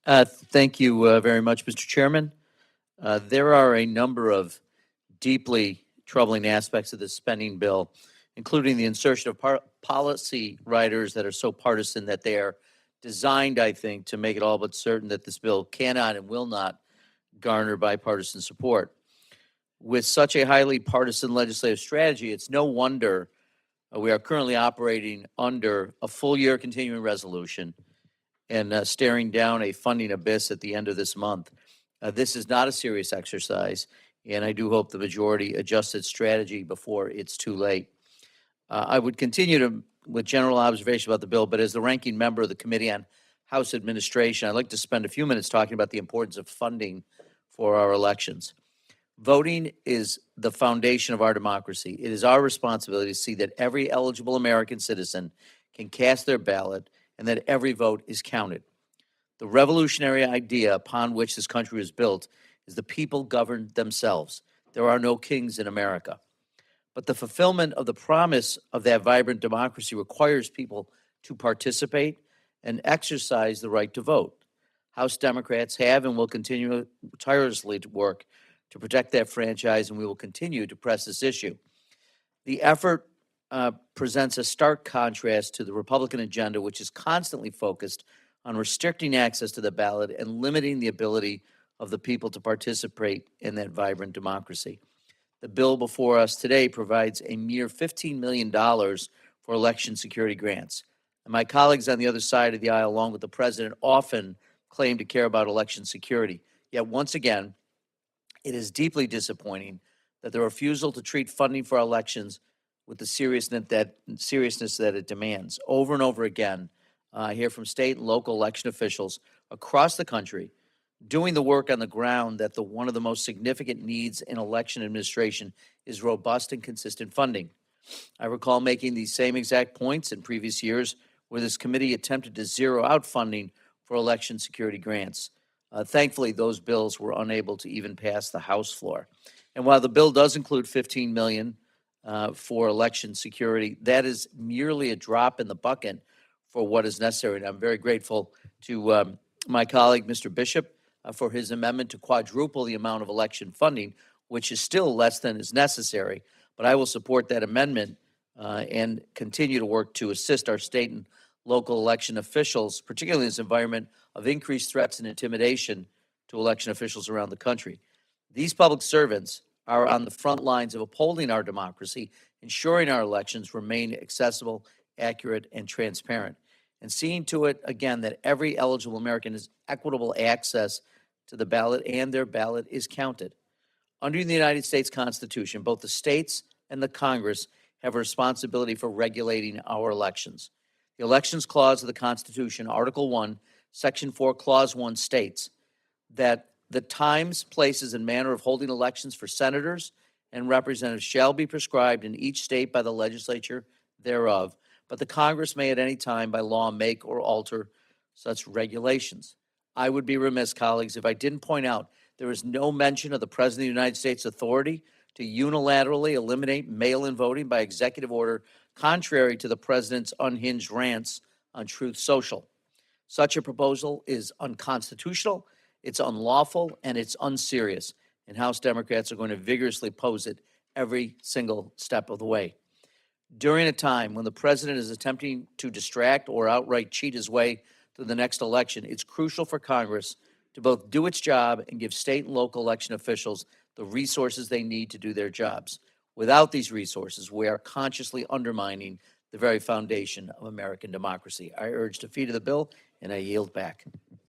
Thank you very much, Mr. Chairman. There are a number of deeply troubling aspects of this spending bill, including the insertion of policy riders that are so partisan that they are designed, I think, to make it all but certain that this bill cannot and will not garner bipartisan support. With such a highly partisan legislative strategy, it's no wonder we are currently operating under a full year continuing resolution and staring down a funding abyss at the end of this month. This is not a serious exercise, and I do hope the majority adjusts its strategy before it's too late. I would continue with general observation about the bill, but as the ranking member of the Committee on House Administration, I'd like to spend a few minutes talking about the importance of funding for our elections. Voting is the foundation of our democracy. It is our responsibility to see that every eligible American citizen can cast their ballot and that every vote is counted. The revolutionary idea upon which this country was built is the people govern themselves. There are no kings in America. But the fulfillment of the promise of that vibrant democracy requires people to participate and exercise the right to vote. House Democrats have and will continue tirelessly to work to protect that franchise, and we will continue to press this issue. The effort presents a stark contrast to the Republican agenda, which is constantly focused on restricting access to the ballot and limiting the ability of the people to participate in that vibrant democracy. The bill before us today provides a mere $15 million for election security grants. And my colleagues on the other side of the aisle, along with the president, often claim to care about election security. Yet once again, it is deeply disappointing that the refusal to treat funding for our elections with the seriousness that it demands. Over and over again, I hear from state and local election officials across the country doing the work on the ground that one of the most significant needs in election administration is robust and consistent funding. I recall making these same exact points in previous years where this committee attempted to zero out funding for election security grants. Thankfully, those bills were unable to even pass the House floor. And while the bill does include $15 million for election security, that is merely a drop in the bucket for what is necessary. And I'm very grateful to my colleague, Mr. Bishop, for his amendment to quadruple the amount of election funding, which is still less than is necessary. But I will support that amendment and continue to work to assist our state and local election officials, particularly in this environment of increased threats and intimidation to election officials around the country. These public servants are on the front lines of upholding our democracy, ensuring our elections remain accessible, accurate, and transparent, and seeing to it, again, that every eligible American has equitable access to the ballot and their ballot is counted. Under the United States Constitution, both the states and the Congress have a responsibility for regulating our elections. The Elections Clause of the Constitution, Article 1, Section 4, Clause 1 states that the times, places, and manner of holding elections for senators and representatives shall be prescribed in each state by the legislature thereof, but the Congress may at any time by law make or alter such regulations. I would be remiss, colleagues, if I didn't point out there is no mention of the President of the United States' authority to unilaterally eliminate mail-in voting by executive order, contrary to the President's unhinged rants on Truth Social. Such a proposal is unconstitutional, it's unlawful, and it's unserious, and House Democrats are going to vigorously oppose it every single step of the way. During a time when the President is attempting to distract or outright cheat his way through the next election, it's crucial for Congress to both do its job and give state and local election officials the resources they need to do their jobs. Without these resources, we are consciously undermining the very foundation of American democracy. I urge defeat of the bill, and I yield back.